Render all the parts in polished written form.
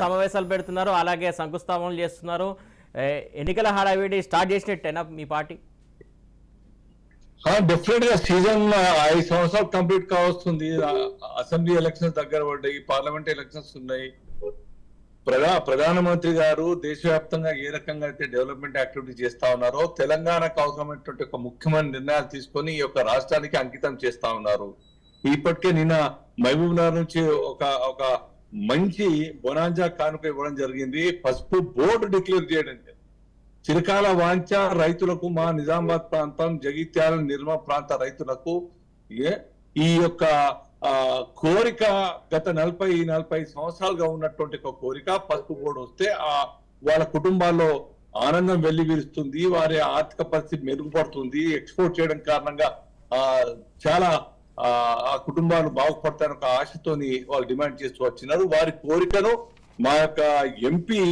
సమావేశాలు పెడుతున్నారు, అలాగే శంకుస్థాపనలు చేస్తున్నారు. ఎన్నికల హడావిడి స్టార్ట్ చేసినట్టేనా మీ పార్టీ? డెఫినెట్ గా సీజన్ 5 సంవత్సరాలు కంప్లీట్ కావస్తుంది. అసెంబ్లీ ఎలక్షన్స్ దగ్గర పడ్డాయి, పార్లమెంట్ ఎలక్షన్స్ ఉన్నాయి. ప్రధానమంత్రి గారు దేశవ్యాప్తంగా ఏ రకంగా అయితే డెవలప్మెంట్ యాక్టివిటీ చేస్తా ఉన్నారో, తెలంగాణకు అవసరమైనటువంటి ఒక ముఖ్యమైన నిర్ణయాలు తీసుకొని ఈ యొక్క రాష్ట్రానికి అంకితం చేస్తా ఉన్నారు. ఇప్పటికే నిన్న మహబూబ్ నగర్ నుంచి ఒక మంచి బొనాంజా కానుక ఇవ్వడం జరిగింది. పసుపు బోర్డు డిక్లేర్ చేయడం. చిరకాల వాంఛ రైతులకు, మా నిజామాబాద్ ప్రాంతం, జగిత్యాల, నిర్మల్ ప్రాంత రైతులకు ఈ యొక్క కోరిక గత 40 సంవత్సరాలుగా ఉన్నటువంటి ఒక కోరిక పసుపు బోర్డు వస్తే వాళ్ళ కుటుంబాల్లో ఆనందం వెళ్లి వీరుస్తుంది. వారి ఆర్థిక పరిస్థితి మెరుగుపడుతుంది. ఎక్స్పోర్ట్ చేయడం కారణంగా చాలా ఆ కుటుంబాలు బాగుపడతాయని ఒక ఆశతోని వాళ్ళు డిమాండ్ చేస్తూ వచ్చినారు. వారి కోరికను మా యొక్క ఎంపీ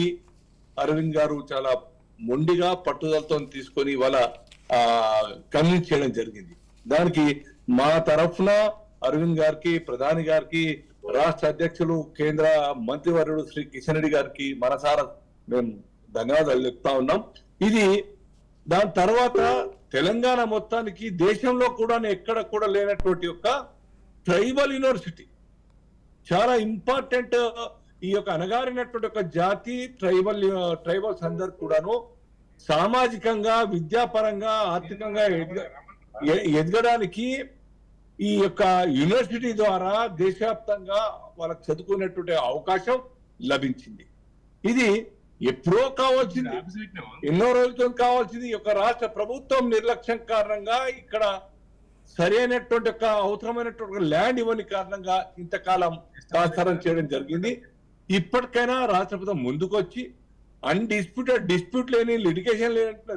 అరవింద్ గారు చాలా మొండిగా పట్టుదలతో తీసుకొని వాళ్ళ కన్విన్స్ చేయడం జరిగింది. దానికి మా తరఫున అరవింద్ గారికి, ప్రధాని గారికి, రాష్ట్ర అధ్యక్షులు, కేంద్ర మంత్రివర్యుడు శ్రీ కిషన్ రెడ్డి గారికి మనసారా మేము ధన్యవాదాలు చెప్తా ఉన్నాం. ఇది దాని తర్వాత తెలంగాణ మొత్తానికి దేశంలో కూడా ఎక్కడ కూడా లేనటువంటి యొక్క ట్రైబల్ యూనివర్సిటీ, చాలా ఇంపార్టెంట్. ఈ యొక్క అణగారినటువంటి ఒక జాతి ట్రైబల్స్ అందరు కూడాను సామాజికంగా, విద్యాపరంగా, ఆర్థికంగా ఎదగడానికి ఈ యొక్క యూనివర్సిటీ ద్వారా దేశవ్యాప్తంగా వాళ్ళకి చదువుకునేటువంటి అవకాశం లభించింది. ఇది ఎప్పుడో కావాల్సింది, ఎన్నో రోజులతో కావాల్సింది. ఈ యొక్క రాష్ట్ర ప్రభుత్వం నిర్లక్ష్యం కారణంగా ఇక్కడ సరైనటువంటి ఒక అవసరమైనటువంటి ల్యాండ్ ఇవ్వని కారణంగా ఇంతకాలం తాత్సారం చేయడం జరిగింది. ఇప్పటికైనా రాష్ట్ర ప్రభుత్వం ముందుకొచ్చి డిస్ప్యూట్ లేని, లిటిగేషన్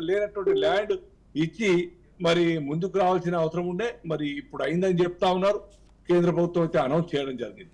లేనటువంటి ల్యాండ్ ఇచ్చి మరి ముందుకు రావాల్సిన అవసరం ఉండే. మరి ఇప్పుడు అయిందని చెప్తా ఉన్నారు. కేంద్ర ప్రభుత్వం అయితే అనౌన్స్ చేయడం జరిగింది.